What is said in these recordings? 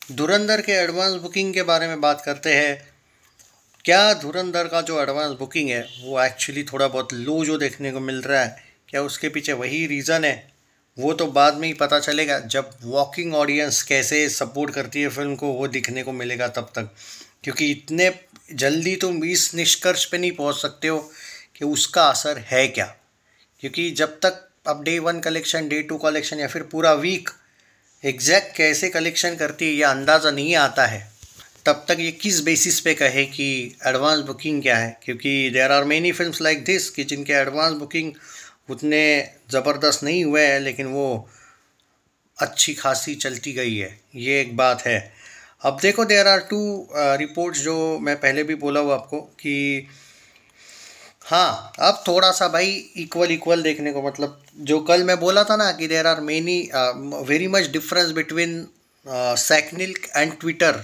धुरंधर के advance booking के बारे में बात करते हैं। क्या धुरंधर का जो एडवांस बुकिंग है वो एक्चुअली थोड़ा बहुत लो जो देखने को मिल रहा है, क्या उसके पीछे वही रीज़न है? वो तो बाद में ही पता चलेगा, जब वॉकिंग ऑडियंस कैसे सपोर्ट करती है फिल्म को वो दिखने को मिलेगा तब तक। क्योंकि इतने जल्दी तुम इस निष्कर्ष पे नहीं पहुंच सकते हो कि उसका असर है क्या। क्योंकि जब तक अब day one collection, day two collection या फिर पूरा वीक एग्जैक्ट कैसे कलेक्शन करती है यह अंदाज़ा नहीं आता है, तब तक ये किस बेसिस पे कहे कि एडवांस बुकिंग क्या है। क्योंकि there are many films like this कि जिनके एडवांस बुकिंग उतने ज़बरदस्त नहीं हुए हैं, लेकिन वो अच्छी खासी चलती गई है, ये एक बात है। अब देखो, देयर आर टू रिपोर्ट्स जो मैं पहले भी बोला हूँ आपको कि हाँ, अब थोड़ा सा भाई इक्वल इक्वल देखने को, मतलब जो कल मैं बोला था ना कि there are many very much difference between Sacnilk and Twitter,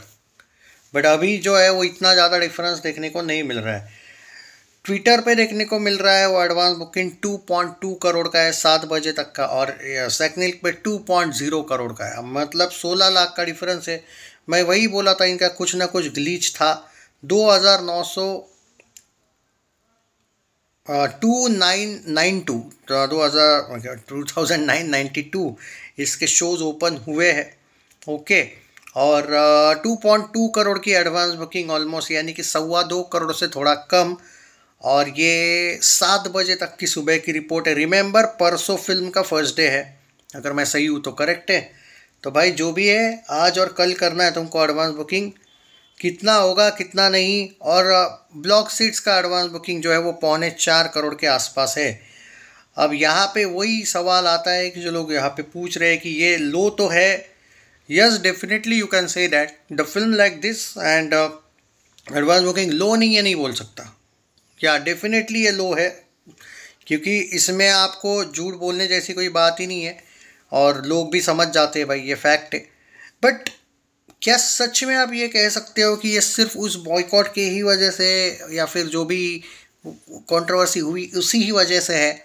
but अभी जो है वो इतना ज़्यादा डिफरेंस देखने को नहीं मिल रहा है। ट्विटर पे देखने को मिल रहा है वो एडवांस बुकिंग 2.2 करोड़ का है 7 बजे तक का, और सैकनिल पे 2.0 करोड़ का है, मतलब 16 लाख का डिफरेंस है। मैं वही बोला था, इनका कुछ ना कुछ ग्लीच था। 2900 2992 2009 92 इसके शोज़ ओपन हुए हैं। ओके, और 2.2 करोड़ की एडवांस बुकिंग ऑलमोस्ट, यानी कि 2.25 करोड़ से थोड़ा कम। और ये 7 बजे तक की सुबह की रिपोर्ट है। रिमेंबर, परसों फिल्म का फर्स्ट डे है, अगर मैं सही हूँ तो करेक्ट है। तो भाई जो भी है, आज और कल करना है तुमको एडवांस बुकिंग। कितना होगा कितना नहीं, और ब्लॉक सीट्स का एडवांस बुकिंग जो है वो 3.25 करोड़ के आसपास है। अब यहाँ पे वही सवाल आता है कि जो लोग यहाँ पे पूछ रहे हैं कि ये लो तो है। Yes, definitely you can say that the film like this and advance booking लो नहीं है, नहीं बोल सकता। क्या डेफिनेटली ये लो है, क्योंकि इसमें आपको झूठ बोलने जैसी कोई बात ही नहीं है, और लोग भी समझ जाते हैं भाई, ये फैक्ट है। बट क्या सच में आप ये कह सकते हो कि ये सिर्फ उस बॉयकॉट के ही वजह से, या फिर जो भी कंट्रोवर्सी हुई उसी ही वजह से है?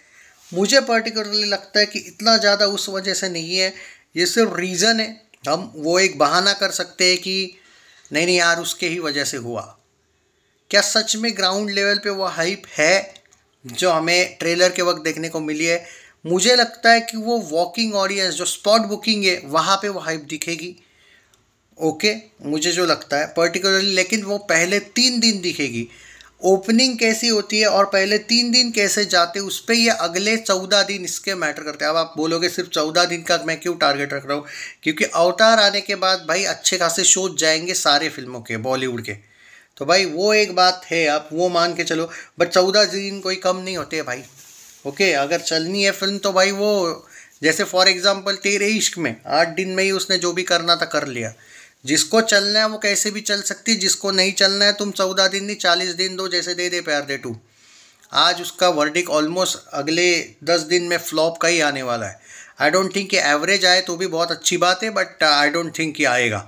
मुझे पर्टिकुलरली लगता है कि इतना ज़्यादा उस वजह से नहीं है, ये सिर्फ रीज़न है। हम वो एक बहाना कर सकते हैं कि नहीं नहीं यार, उसके ही वजह से हुआ। क्या सच में ग्राउंड लेवल पे वो हाइप है जो हमें ट्रेलर के वक्त देखने को मिली है? मुझे लगता है कि वो वॉकिंग ऑडियंस जो स्पॉट बुकिंग है वहाँ पे वो हाइप दिखेगी। ओके, मुझे जो लगता है पर्टिकुलरली, लेकिन वो पहले 3 दिन दिखेगी। ओपनिंग कैसी होती है और पहले 3 दिन कैसे जाते, उस पर ये अगले 14 दिन इसके मैटर करते हैं। अब आप बोलोगे सिर्फ 14 दिन का मैं क्यों टारगेट रख रहा हूँ? क्योंकि अवतार आने के बाद भाई अच्छे खासे शोज जाएंगे सारे फिल्मों के, बॉलीवुड के। तो भाई वो एक बात है, आप वो मान के चलो। बट 14 दिन कोई कम नहीं होते भाई। ओके, अगर चलनी है फिल्म तो भाई वो, जैसे फॉर एग्जांपल तेरे इश्क में 8 दिन में ही उसने जो भी करना था कर लिया। जिसको चलना है वो कैसे भी चल सकती है, जिसको नहीं चलना है तुम 14 दिन नहीं 40 दिन दो, जैसे दे दे प्यार दे टू। आज उसका वर्डिक ऑलमोस्ट अगले 10 दिन में फ्लॉप का ही आने वाला है। आई डोंट थिंक कि एवरेज आए तो भी बहुत अच्छी बात है, बट आई डोंट थिंक कि आएगा।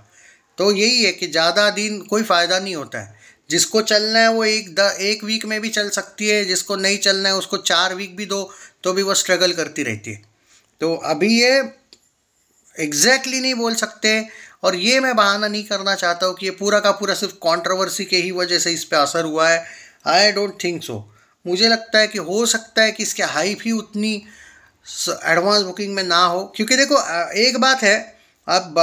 तो यही है कि ज़्यादा दिन कोई फ़ायदा नहीं होता है। जिसको चलना है वो एक वीक में भी चल सकती है, जिसको नहीं चलना है उसको 4 वीक भी दो तो भी वो स्ट्रगल करती रहती है। तो अभी ये एग्जैक्टली नहीं बोल सकते, और ये मैं बहाना नहीं करना चाहता हूँ कि ये पूरा का पूरा सिर्फ कंट्रोवर्सी के ही वजह से इस पे असर हुआ है। I don't think so. मुझे लगता है कि हो सकता है कि इसके हाइप ही उतनी एडवांस बुकिंग में ना हो। क्योंकि देखो एक बात है, अब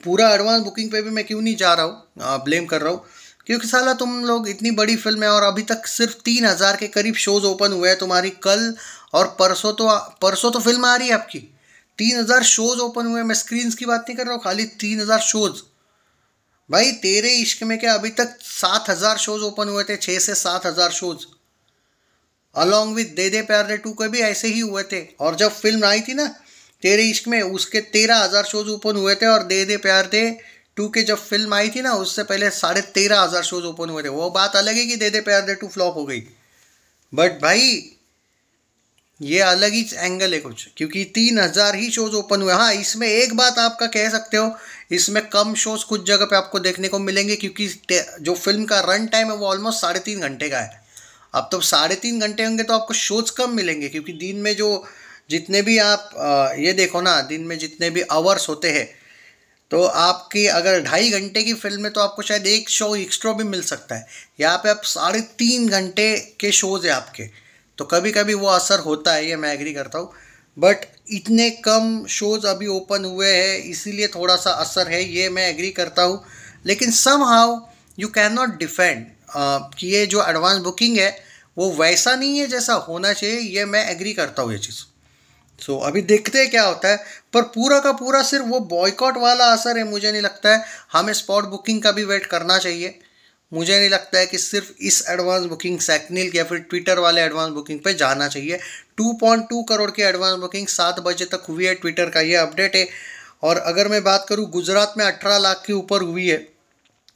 पूरा एडवांस बुकिंग पे भी मैं क्यों नहीं जा रहा हूँ, ब्लेम कर रहा हूँ, क्योंकि साला तुम लोग इतनी बड़ी फिल्म है और अभी तक सिर्फ 3,000 के करीब शोज ओपन हुए हैं तुम्हारी। कल और परसों तो फिल्म आ रही है आपकी। 3,000 शोज ओपन हुए, मैं स्क्रीन्स की बात नहीं कर रहा हूँ, खाली 3,000 शोज। भाई तेरे इश्क में क्या अभी तक 7,000 शोज ओपन हुए थे, 6 से 7,000 शोज। अलॉन्ग विद दे दे प्यार दे टू के भी ऐसे ही हुए थे। और जब फिल्म आई थी ना तेरे इश्क में, उसके 13,000 शोज ओपन हुए थे, और दे दे प्यार दे टू के जब फिल्म आई थी ना उससे पहले 13,500 शोज ओपन हुए थे। वो बात अलग है कि दे दे प्यार दे टू फ्लॉप हो गई, बट भाई ये अलग ही एंगल है कुछ, क्योंकि 3,000 ही शोज ओपन हुए। हाँ, इसमें एक बात आपका कह सकते हो, इसमें कम शोज कुछ जगह पे आपको देखने को मिलेंगे, क्योंकि जो फिल्म का रन टाइम है वो ऑलमोस्ट 3.5 घंटे का है। अब तो 3.5 घंटे होंगे तो आपको शोज कम मिलेंगे, क्योंकि दिन में जो जितने भी आप ये देखो ना, दिन में जितने भी आवर्स होते हैं तो आपकी अगर 2.5 घंटे की फिल्म है तो आपको शायद एक शो एक्स्ट्रा भी मिल सकता है। यहाँ पे आप 3.5 घंटे के शोज़ है आपके, तो कभी कभी वो असर होता है, ये मैं एग्री करता हूँ। बट इतने कम शोज़ अभी ओपन हुए हैं इसीलिए थोड़ा सा असर है, ये मैं एग्री करता हूँ। लेकिन somehow you can not defend कि ये जो एडवांस बुकिंग है वो वैसा नहीं है जैसा होना चाहिए, ये मैं एग्री करता हूँ ये चीज़। सो अभी देखते हैं क्या होता है। पर पूरा का पूरा सिर्फ वो बॉयकॉट वाला असर है, मुझे नहीं लगता है। हमें स्पॉट बुकिंग का भी वेट करना चाहिए। मुझे नहीं लगता है कि सिर्फ इस एडवांस बुकिंग सैकनिल या फिर ट्विटर वाले एडवांस बुकिंग पे जाना चाहिए। 2.2 करोड़ की एडवांस बुकिंग 7 बजे तक हुई है, ट्विटर का ये अपडेट है। और अगर मैं बात करूँ, गुजरात में 18 लाख के ऊपर हुई है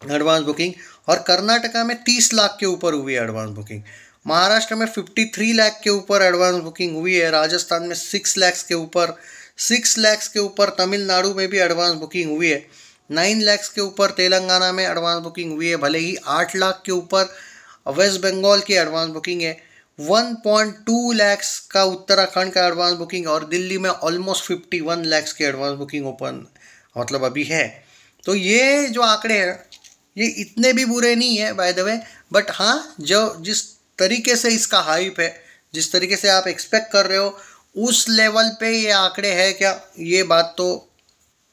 एडवांस बुकिंग, और कर्नाटका में 30 लाख के ऊपर हुई है एडवांस बुकिंग। महाराष्ट्र में 53 लाख के ऊपर एडवांस बुकिंग हुई है। राजस्थान में 6 लाख के ऊपर, 6 लाख के ऊपर तमिलनाडु में भी एडवांस बुकिंग हुई है। 9 लाख के ऊपर तेलंगाना में एडवांस बुकिंग हुई है। भले ही 8 लाख के ऊपर वेस्ट बंगाल की एडवांस बुकिंग है। 1.2 लाख का उत्तराखंड का एडवांस बुकिंग, और दिल्ली में ऑलमोस्ट 51 लाख की एडवांस बुकिंग ओपन मतलब अभी है। तो ये जो आंकड़े हैं ये इतने भी बुरे नहीं है बाय द वे। बट हाँ, जो जिस तरीके से इसका हाइप है, जिस तरीके से आप एक्सपेक्ट कर रहे हो उस लेवल पे ये आंकड़े हैं क्या, ये बात तो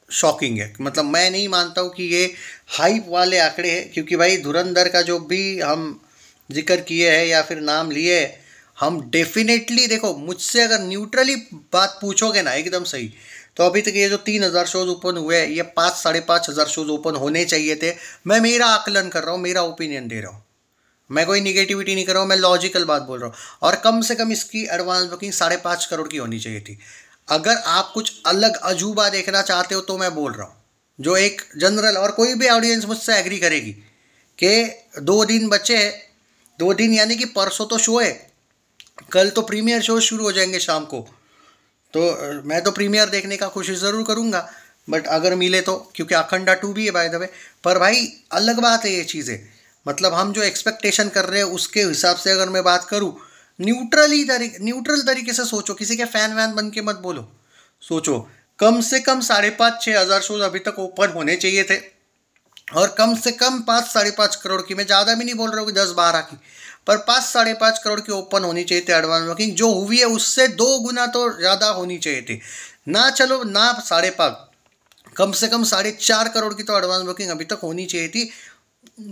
शॉकिंग है। मतलब मैं नहीं मानता हूँ कि ये हाइप वाले आंकड़े हैं, क्योंकि भाई धुरंधर का जो भी हम जिक्र किए हैं या फिर नाम लिए हैं, हम डेफिनेटली देखो, मुझसे अगर न्यूट्रली बात पूछोगे ना एकदम सही, तो अभी तक ये जो 3,000 शोज ओपन हुए हैं, ये 5-5,500 शोज ओपन होने चाहिए थे। मैं मेरा आकलन कर रहा हूँ, मेरा ओपिनियन दे रहा हूँ, मैं कोई निगेटिविटी नहीं कर रहा हूँ, मैं लॉजिकल बात बोल रहा हूँ। और कम से कम इसकी एडवांस बुकिंग 5.5 करोड़ की होनी चाहिए थी। अगर आप कुछ अलग अजूबा देखना चाहते हो तो मैं बोल रहा हूँ, जो एक जनरल और कोई भी ऑडियंस मुझसे एग्री करेगी कि 2 दिन बचे हैं, 2 दिन यानी कि परसों तो शो है, कल तो प्रीमियर शो शुरू हो जाएंगे शाम को। तो मैं तो प्रीमियर देखने का कोशिश ज़रूर करूँगा, बट अगर मिले तो, क्योंकि अखंडा 2 भी है बाय द वे। पर भाई अलग बात है ये चीज़ें, मतलब हम जो एक्सपेक्टेशन कर रहे हैं उसके हिसाब से अगर मैं बात करूँ, न्यूट्रल तरीके से सोचो, किसी के फ़ैन वैन बन के मत बोलो। सोचो, कम से कम 5,500-6 हज़ार शोज अभी तक ओपन होने चाहिए थे, और कम से कम 5-5.5 करोड़ की, मैं ज़्यादा भी नहीं बोल रहा हूँ कि 10-12 की, पर 5-5.5 करोड़ की ओपन होनी चाहिए थी एडवांस बुकिंग। जो हुई है उससे 2 गुना तो ज़्यादा होनी चाहिए थी ना। चलो ना 5.5, कम से कम 4.5 करोड़ की तो एडवांस बुकिंग अभी तक होनी चाहिए थी।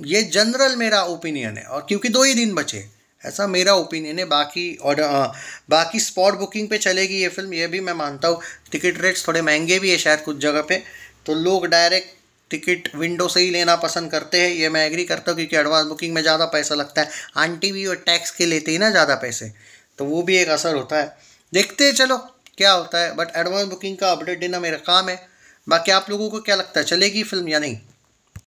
ये जनरल मेरा ओपिनियन है, और क्योंकि 2 ही दिन बचे, ऐसा मेरा ओपिनियन है। बाकी स्पॉट बुकिंग पे चलेगी ये फिल्म, ये भी मैं मानता हूँ। टिकट रेट्स थोड़े महंगे भी है शायद कुछ जगह पे, तो लोग डायरेक्ट टिकट विंडो से ही लेना पसंद करते हैं, ये मैं एग्री करता हूँ, क्योंकि एडवांस बुकिंग में ज़्यादा पैसा लगता है। आंटी भी और टैक्स के लेते ही ना ज़्यादा पैसे, तो वो भी एक असर होता है। देखते हैं चलो क्या होता है, बट एडवांस बुकिंग का अपडेट देना मेरा काम है। बाकी आप लोगों को क्या लगता है, चलेगी फिल्म या नहीं?